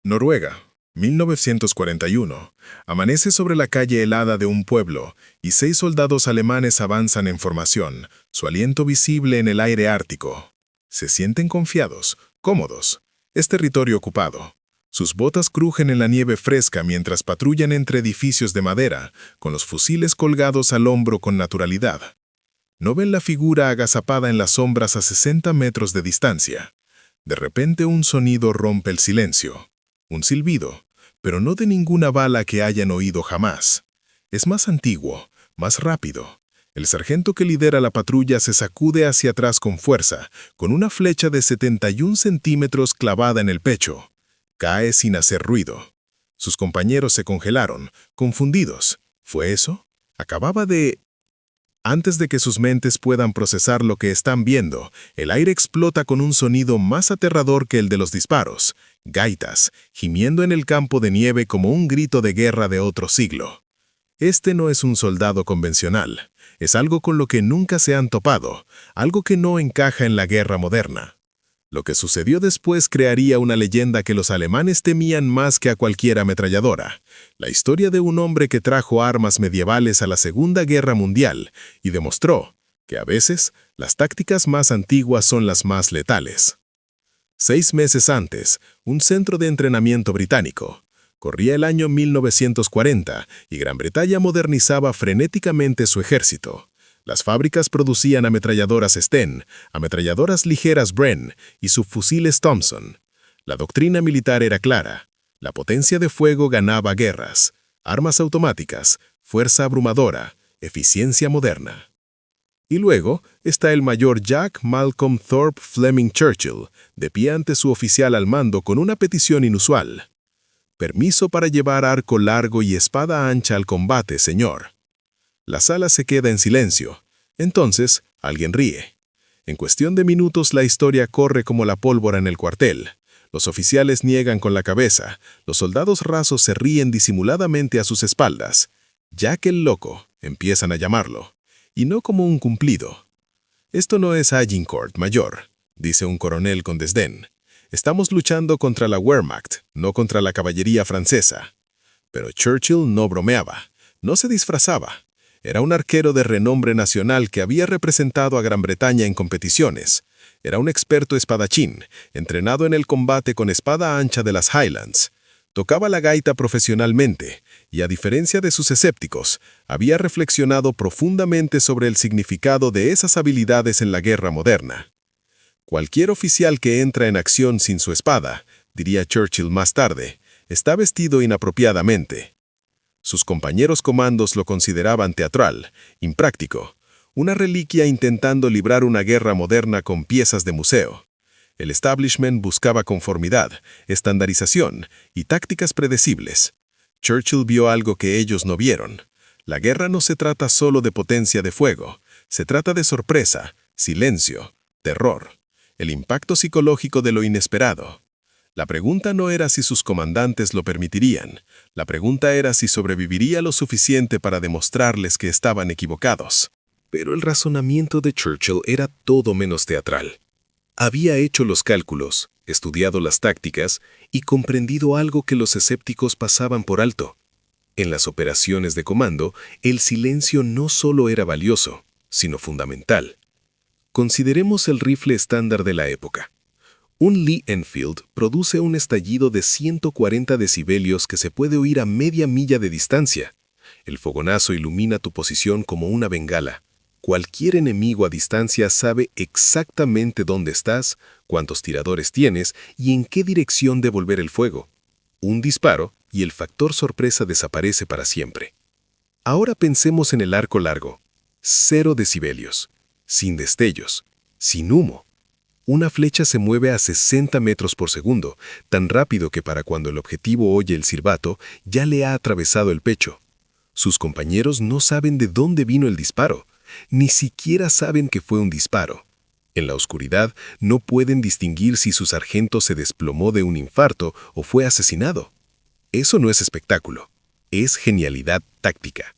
Noruega, 1941. Amanece sobre la calle helada de un pueblo y 6 soldados alemanes avanzan en formación, su aliento visible en el aire ártico. Se sienten confiados, cómodos. Es territorio ocupado. Sus botas crujen en la nieve fresca mientras patrullan entre edificios de madera, con los fusiles colgados al hombro con naturalidad. No ven la figura agazapada en las sombras a 60 metros de distancia. De repente un sonido rompe el silencio. Un silbido, pero no de ninguna bala que hayan oído jamás. Es más antiguo, más rápido. El sargento que lidera la patrulla se sacude hacia atrás con fuerza, con una flecha de 71 centímetros clavada en el pecho. Cae sin hacer ruido. Sus compañeros se congelaron, confundidos. ¿Fue eso? Acababa de... Antes de que sus mentes puedan procesar lo que están viendo, el aire explota con un sonido más aterrador que el de los disparos. Gaitas, gimiendo en el campo de nieve como un grito de guerra de otro siglo. Este no es un soldado convencional. Es algo con lo que nunca se han topado, algo que no encaja en la guerra moderna. Lo que sucedió después crearía una leyenda que los alemanes temían más que a cualquier ametralladora. La historia de un hombre que trajo armas medievales a la Segunda Guerra Mundial y demostró que a veces las tácticas más antiguas son las más letales. 6 meses antes, un centro de entrenamiento británico. Corría el año 1940 y Gran Bretaña modernizaba frenéticamente su ejército. Las fábricas producían ametralladoras Sten, ametralladoras ligeras Bren y subfusiles Thompson. La doctrina militar era clara. La potencia de fuego ganaba guerras. Armas automáticas, fuerza abrumadora, eficiencia moderna. Y luego está el mayor Jack Malcolm Thorpe Fleming Churchill, de pie ante su oficial al mando con una petición inusual. Permiso para llevar arco largo y espada ancha al combate, señor. La sala se queda en silencio. Entonces, alguien ríe. En cuestión de minutos la historia corre como la pólvora en el cuartel. Los oficiales niegan con la cabeza. Los soldados rasos se ríen disimuladamente a sus espaldas. Jack el loco, empiezan a llamarlo. Y no como un cumplido. Esto no es Agincourt, mayor, dice un coronel con desdén. Estamos luchando contra la Wehrmacht, no contra la caballería francesa. Pero Churchill no bromeaba, no se disfrazaba. Era un arquero de renombre nacional que había representado a Gran Bretaña en competiciones. Era un experto espadachín, entrenado en el combate con espada ancha de las Highlands. Tocaba la gaita profesionalmente y, a diferencia de sus escépticos, había reflexionado profundamente sobre el significado de esas habilidades en la guerra moderna. Cualquier oficial que entra en acción sin su espada, diría Churchill más tarde, está vestido inapropiadamente. Sus compañeros comandos lo consideraban teatral, impráctico, una reliquia intentando librar una guerra moderna con piezas de museo. El establishment buscaba conformidad, estandarización y tácticas predecibles. Churchill vio algo que ellos no vieron. La guerra no se trata solo de potencia de fuego, se trata de sorpresa, silencio, terror, el impacto psicológico de lo inesperado. La pregunta no era si sus comandantes lo permitirían, la pregunta era si sobreviviría lo suficiente para demostrarles que estaban equivocados. Pero el razonamiento de Churchill era todo menos teatral. Había hecho los cálculos, estudiado las tácticas y comprendido algo que los escépticos pasaban por alto. En las operaciones de comando, el silencio no solo era valioso, sino fundamental. Consideremos el rifle estándar de la época. Un Lee Enfield produce un estallido de 140 decibelios que se puede oír a media milla de distancia. El fogonazo ilumina tu posición como una bengala. Cualquier enemigo a distancia sabe exactamente dónde estás, cuántos tiradores tienes y en qué dirección devolver el fuego. Un disparo y el factor sorpresa desaparece para siempre. Ahora pensemos en el arco largo. 0 decibelios, sin destellos, sin humo. Una flecha se mueve a 60 metros por segundo, tan rápido que para cuando el objetivo oye el silbato, ya le ha atravesado el pecho. Sus compañeros no saben de dónde vino el disparo, ni siquiera saben que fue un disparo. En la oscuridad no pueden distinguir si su sargento se desplomó de un infarto o fue asesinado. Eso no es espectáculo, es genialidad táctica.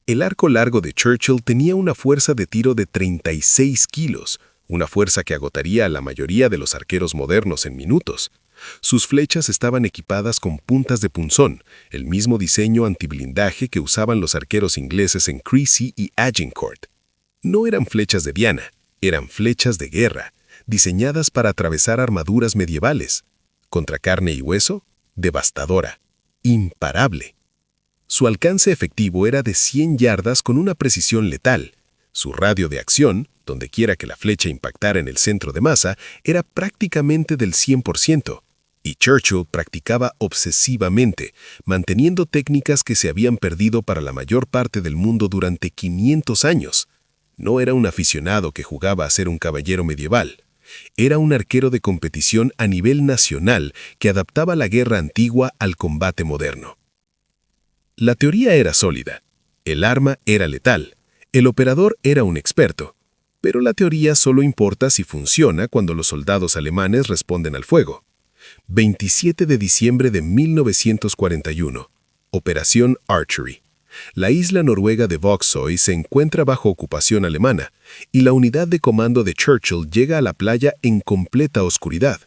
El arco largo de Churchill tenía una fuerza de tiro de 36 kilos, una fuerza que agotaría a la mayoría de los arqueros modernos en minutos. Sus flechas estaban equipadas con puntas de punzón, el mismo diseño antiblindaje que usaban los arqueros ingleses en Crecy y Agincourt. No eran flechas de Viana, eran flechas de guerra, diseñadas para atravesar armaduras medievales. Contra carne y hueso, devastadora, imparable. Su alcance efectivo era de 100 yardas con una precisión letal. Su radio de acción, donde quiera que la flecha impactara en el centro de masa, era prácticamente del 100%. Y Churchill practicaba obsesivamente, manteniendo técnicas que se habían perdido para la mayor parte del mundo durante 500 años. No era un aficionado que jugaba a ser un caballero medieval. Era un arquero de competición a nivel nacional que adaptaba la guerra antigua al combate moderno. La teoría era sólida. El arma era letal. El operador era un experto. Pero la teoría solo importa si funciona cuando los soldados alemanes responden al fuego. 27 de diciembre de 1941. Operación Archery. La isla noruega de Vauxhall se encuentra bajo ocupación alemana y la unidad de comando de Churchill llega a la playa en completa oscuridad.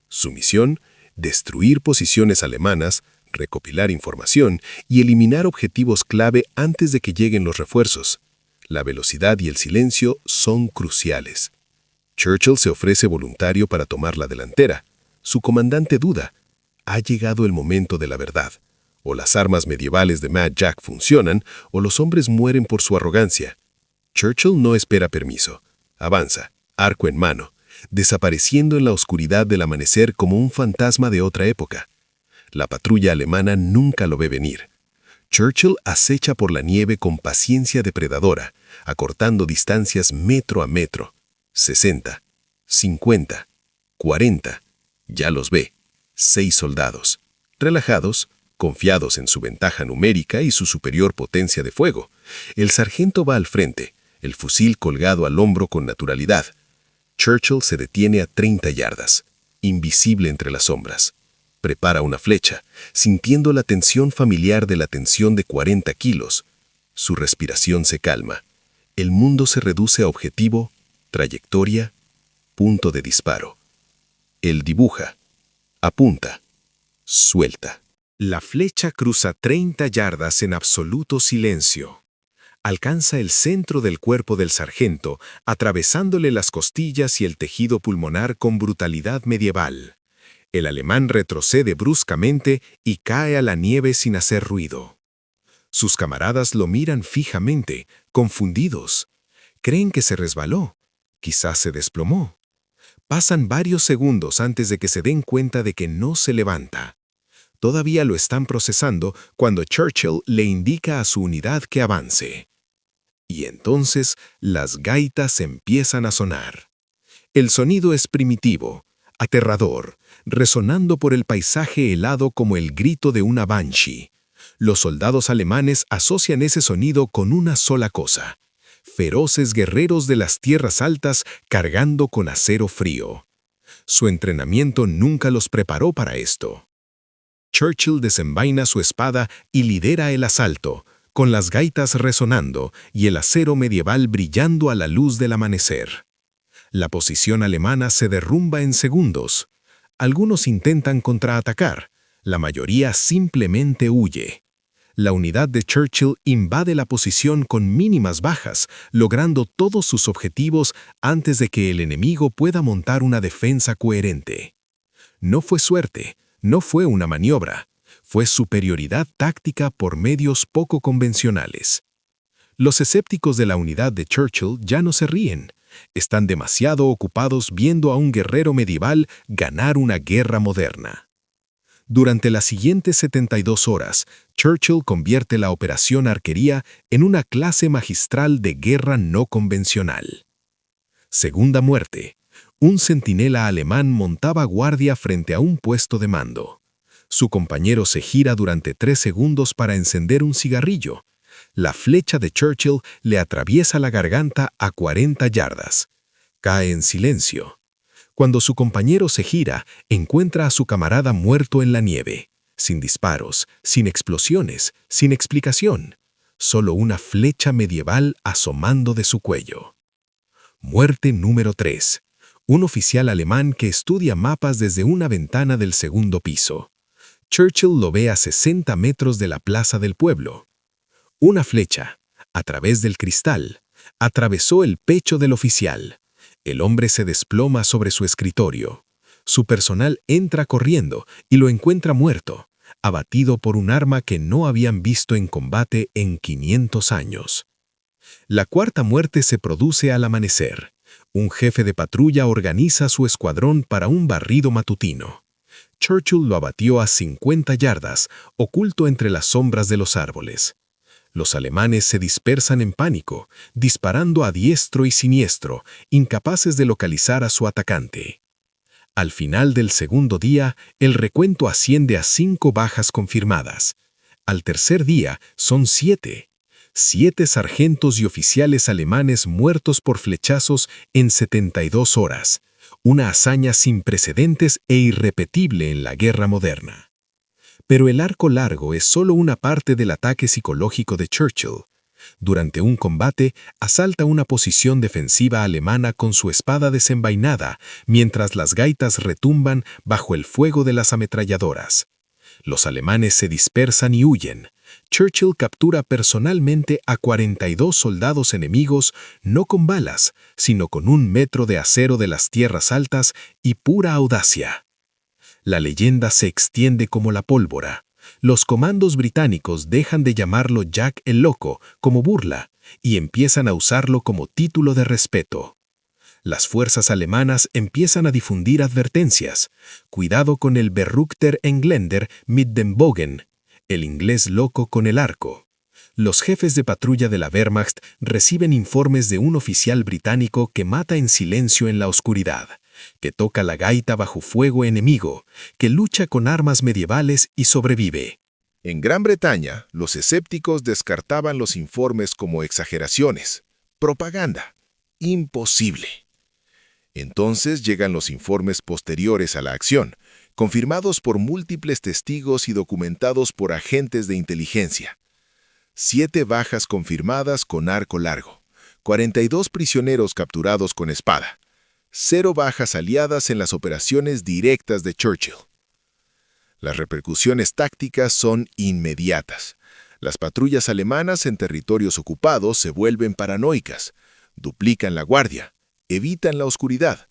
Su misión: destruir posiciones alemanas, recopilar información y eliminar objetivos clave antes de que lleguen los refuerzos. La velocidad y el silencio son cruciales. Churchill se ofrece voluntario para tomar la delantera. Su comandante duda. Ha llegado el momento de la verdad. O las armas medievales de Mad Jack funcionan, o los hombres mueren por su arrogancia. Churchill no espera permiso. Avanza, arco en mano, desapareciendo en la oscuridad del amanecer como un fantasma de otra época. La patrulla alemana nunca lo ve venir. Churchill acecha por la nieve con paciencia depredadora, acortando distancias metro a metro. 60, 50, 40. Ya los ve. 6 soldados. Relajados, confiados en su ventaja numérica y su superior potencia de fuego. El sargento va al frente, el fusil colgado al hombro con naturalidad. Churchill se detiene a 30 yardas, invisible entre las sombras. Prepara una flecha, sintiendo la tensión familiar de la tensión de 40 kilos. Su respiración se calma. El mundo se reduce a objetivo, trayectoria, punto de disparo. Él dibuja, apunta, suelta. La flecha cruza 30 yardas en absoluto silencio. Alcanza el centro del cuerpo del sargento, atravesándole las costillas y el tejido pulmonar con brutalidad medieval. El alemán retrocede bruscamente y cae a la nieve sin hacer ruido. Sus camaradas lo miran fijamente, confundidos. Creen que se resbaló. Quizás se desplomó. Pasan varios segundos antes de que se den cuenta de que no se levanta. Todavía lo están procesando cuando Churchill le indica a su unidad que avance. Y entonces las gaitas empiezan a sonar. El sonido es primitivo, aterrador, resonando por el paisaje helado como el grito de una banshee. Los soldados alemanes asocian ese sonido con una sola cosa: feroces guerreros de las tierras altas cargando con acero frío. Su entrenamiento nunca los preparó para esto. Churchill desenvaina su espada y lidera el asalto, con las gaitas resonando y el acero medieval brillando a la luz del amanecer. La posición alemana se derrumba en segundos. Algunos intentan contraatacar, la mayoría simplemente huye. La unidad de Churchill invade la posición con mínimas bajas, logrando todos sus objetivos antes de que el enemigo pueda montar una defensa coherente. No fue suerte. No fue una maniobra, fue superioridad táctica por medios poco convencionales. Los escépticos de la unidad de Churchill ya no se ríen. Están demasiado ocupados viendo a un guerrero medieval ganar una guerra moderna. Durante las siguientes 72 horas, Churchill convierte la operación Arquería en una clase magistral de guerra no convencional. Segunda muerte. Un centinela alemán montaba guardia frente a un puesto de mando. Su compañero se gira durante 3 segundos para encender un cigarrillo. La flecha de Churchill le atraviesa la garganta a 40 yardas. Cae en silencio. Cuando su compañero se gira, encuentra a su camarada muerto en la nieve, sin disparos, sin explosiones, sin explicación. Solo una flecha medieval asomando de su cuello. Muerte número 3. un oficial alemán que estudia mapas desde una ventana del segundo piso. Churchill lo ve a 60 metros de la plaza del pueblo. Una flecha, a través del cristal, atravesó el pecho del oficial. El hombre se desploma sobre su escritorio. Su personal entra corriendo y lo encuentra muerto, abatido por un arma que no habían visto en combate en 500 años. La cuarta muerte se produce al amanecer. Un jefe de patrulla organiza su escuadrón para un barrido matutino. Churchill lo abatió a 50 yardas, oculto entre las sombras de los árboles. Los alemanes se dispersan en pánico, disparando a diestro y siniestro, incapaces de localizar a su atacante. Al final del segundo día, el recuento asciende a 5 bajas confirmadas. Al tercer día, son 7. 7 sargentos y oficiales alemanes muertos por flechazos en 72 horas. Una hazaña sin precedentes e irrepetible en la guerra moderna. Pero el arco largo es solo una parte del ataque psicológico de Churchill. Durante un combate, asalta una posición defensiva alemana con su espada desenvainada, mientras las gaitas retumban bajo el fuego de las ametralladoras. Los alemanes se dispersan y huyen. Churchill captura personalmente a 42 soldados enemigos, no con balas, sino con 1 metro de acero de las tierras altas y pura audacia. La leyenda se extiende como la pólvora. Los comandos británicos dejan de llamarlo Jack el Loco como burla y empiezan a usarlo como título de respeto. Las fuerzas alemanas empiezan a difundir advertencias. Cuidado con el Verrückter Engländer mit dem Bogen, el inglés loco con el arco. Los jefes de patrulla de la Wehrmacht reciben informes de un oficial británico que mata en silencio en la oscuridad, que toca la gaita bajo fuego enemigo, que lucha con armas medievales y sobrevive. En Gran Bretaña, los escépticos descartaban los informes como exageraciones, propaganda, imposible. Entonces llegan los informes posteriores a la acción, confirmados por múltiples testigos y documentados por agentes de inteligencia. 7 bajas confirmadas con arco largo, 42 prisioneros capturados con espada, 0 bajas aliadas en las operaciones directas de Churchill. Las repercusiones tácticas son inmediatas. Las patrullas alemanas en territorios ocupados se vuelven paranoicas, duplican la guardia, evitan la oscuridad.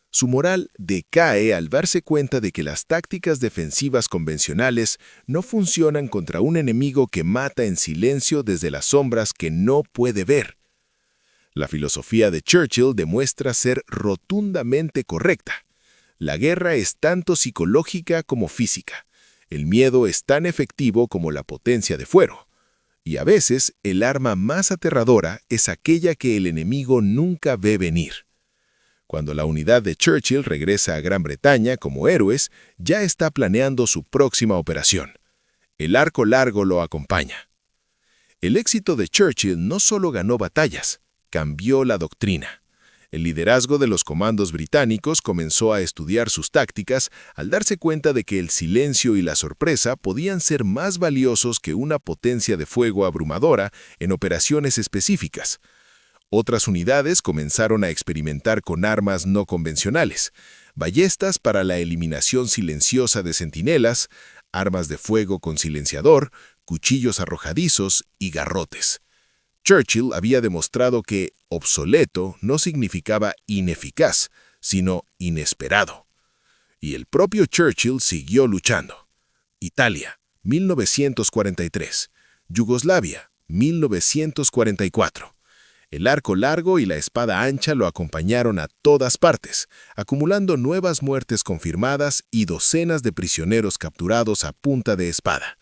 Su moral decae al darse cuenta de que las tácticas defensivas convencionales no funcionan contra un enemigo que mata en silencio desde las sombras que no puede ver. La filosofía de Churchill demuestra ser rotundamente correcta. La guerra es tanto psicológica como física. El miedo es tan efectivo como la potencia de fuero. Y a veces, el arma más aterradora es aquella que el enemigo nunca ve venir. Cuando la unidad de Churchill regresa a Gran Bretaña como héroes, ya está planeando su próxima operación. El arco largo lo acompaña. El éxito de Churchill no solo ganó batallas, cambió la doctrina. El liderazgo de los comandos británicos comenzó a estudiar sus tácticas al darse cuenta de que el silencio y la sorpresa podían ser más valiosos que una potencia de fuego abrumadora en operaciones específicas. Otras unidades comenzaron a experimentar con armas no convencionales, ballestas para la eliminación silenciosa de centinelas, armas de fuego con silenciador, cuchillos arrojadizos y garrotes. Churchill había demostrado que obsoleto no significaba ineficaz, sino inesperado. Y el propio Churchill siguió luchando. Italia, 1943. Yugoslavia, 1944. El arco largo y la espada ancha lo acompañaron a todas partes, acumulando nuevas muertes confirmadas y docenas de prisioneros capturados a punta de espada.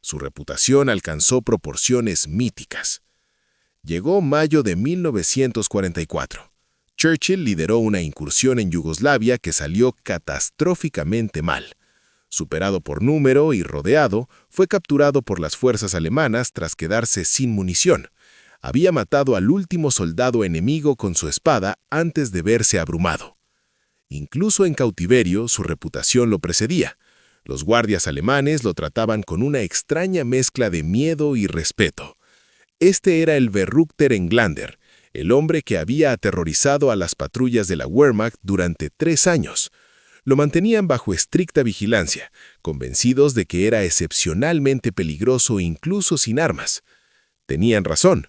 Su reputación alcanzó proporciones míticas. Llegó mayo de 1944. Churchill lideró una incursión en Yugoslavia que salió catastróficamente mal. Superado por número y rodeado, fue capturado por las fuerzas alemanas tras quedarse sin munición. Había matado al último soldado enemigo con su espada antes de verse abrumado. Incluso en cautiverio, su reputación lo precedía. Los guardias alemanes lo trataban con una extraña mezcla de miedo y respeto. Este era el Verrückter Engländer, el hombre que había aterrorizado a las patrullas de la Wehrmacht durante 3 años. Lo mantenían bajo estricta vigilancia, convencidos de que era excepcionalmente peligroso incluso sin armas. Tenían razón.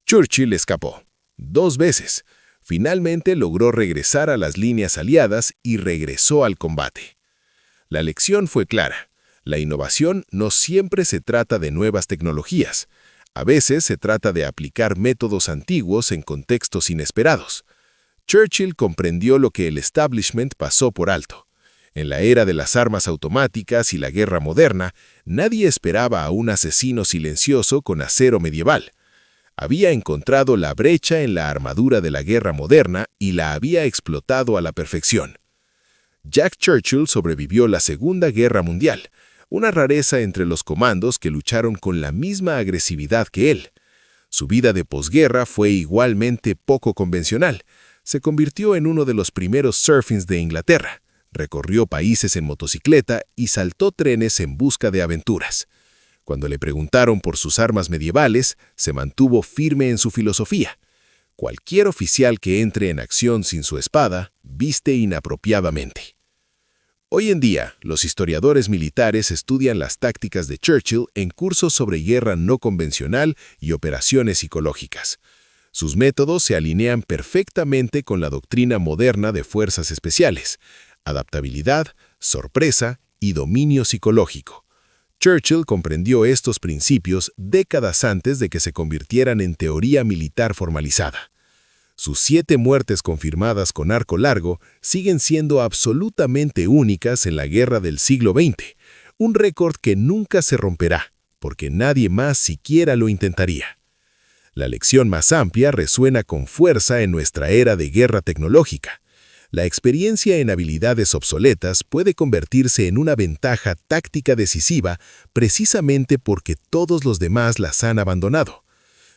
Churchill escapó 2 veces. Finalmente logró regresar a las líneas aliadas y regresó al combate. La lección fue clara. La innovación no siempre se trata de nuevas tecnologías. A veces se trata de aplicar métodos antiguos en contextos inesperados. Churchill comprendió lo que el establishment pasó por alto. En la era de las armas automáticas y la guerra moderna, nadie esperaba a un asesino silencioso con acero medieval. Había encontrado la brecha en la armadura de la guerra moderna y la había explotado a la perfección. Jack Churchill sobrevivió la Segunda Guerra Mundial, una rareza entre los comandos que lucharon con la misma agresividad que él. Su vida de posguerra fue igualmente poco convencional. Se convirtió en uno de los primeros surfings de Inglaterra. Recorrió países en motocicleta y saltó trenes en busca de aventuras. Cuando le preguntaron por sus armas medievales, se mantuvo firme en su filosofía. Cualquier oficial que entre en acción sin su espada, viste inapropiadamente. Hoy en día, los historiadores militares estudian las tácticas de Churchill en cursos sobre guerra no convencional y operaciones psicológicas. Sus métodos se alinean perfectamente con la doctrina moderna de fuerzas especiales: adaptabilidad, sorpresa y dominio psicológico. Churchill comprendió estos principios décadas antes de que se convirtieran en teoría militar formalizada. Sus 7 muertes confirmadas con arco largo siguen siendo absolutamente únicas en la guerra del siglo XX, un récord que nunca se romperá, porque nadie más siquiera lo intentaría. La lección más amplia resuena con fuerza en nuestra era de guerra tecnológica. La experiencia en habilidades obsoletas puede convertirse en una ventaja táctica decisiva precisamente porque todos los demás las han abandonado.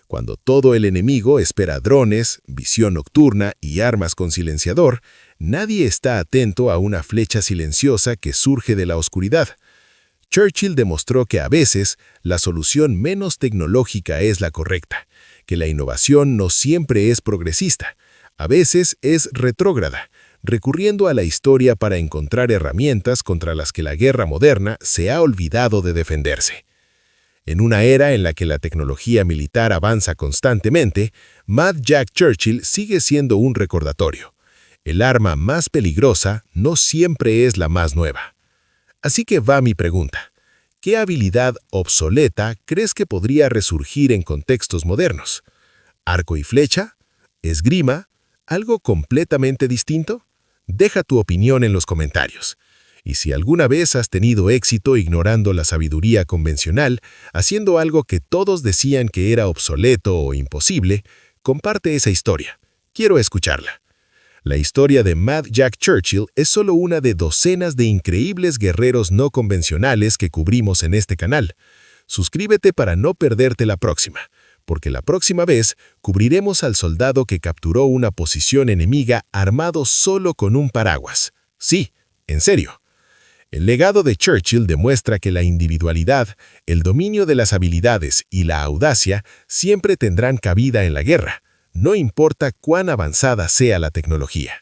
Cuando todo el enemigo espera drones, visión nocturna y armas con silenciador, nadie está atento a una flecha silenciosa que surge de la oscuridad. Churchill demostró que a veces la solución menos tecnológica es la correcta, que la innovación no siempre es progresista, a veces es retrógrada, recurriendo a la historia para encontrar herramientas contra las que la guerra moderna se ha olvidado de defenderse. En una era en la que la tecnología militar avanza constantemente, Mad Jack Churchill sigue siendo un recordatorio. El arma más peligrosa no siempre es la más nueva. Así que va mi pregunta. ¿Qué habilidad obsoleta crees que podría resurgir en contextos modernos? ¿Arco y flecha? ¿Esgrima? ¿Algo completamente distinto? Deja tu opinión en los comentarios. Y si alguna vez has tenido éxito ignorando la sabiduría convencional, haciendo algo que todos decían que era obsoleto o imposible, comparte esa historia. Quiero escucharla. La historia de Mad Jack Churchill es solo una de docenas de increíbles guerreros no convencionales que cubrimos en este canal. Suscríbete para no perderte la próxima, porque la próxima vez cubriremos al soldado que capturó una posición enemiga armado solo con un paraguas. Sí, en serio. El legado de Churchill demuestra que la individualidad, el dominio de las habilidades y la audacia siempre tendrán cabida en la guerra, no importa cuán avanzada sea la tecnología.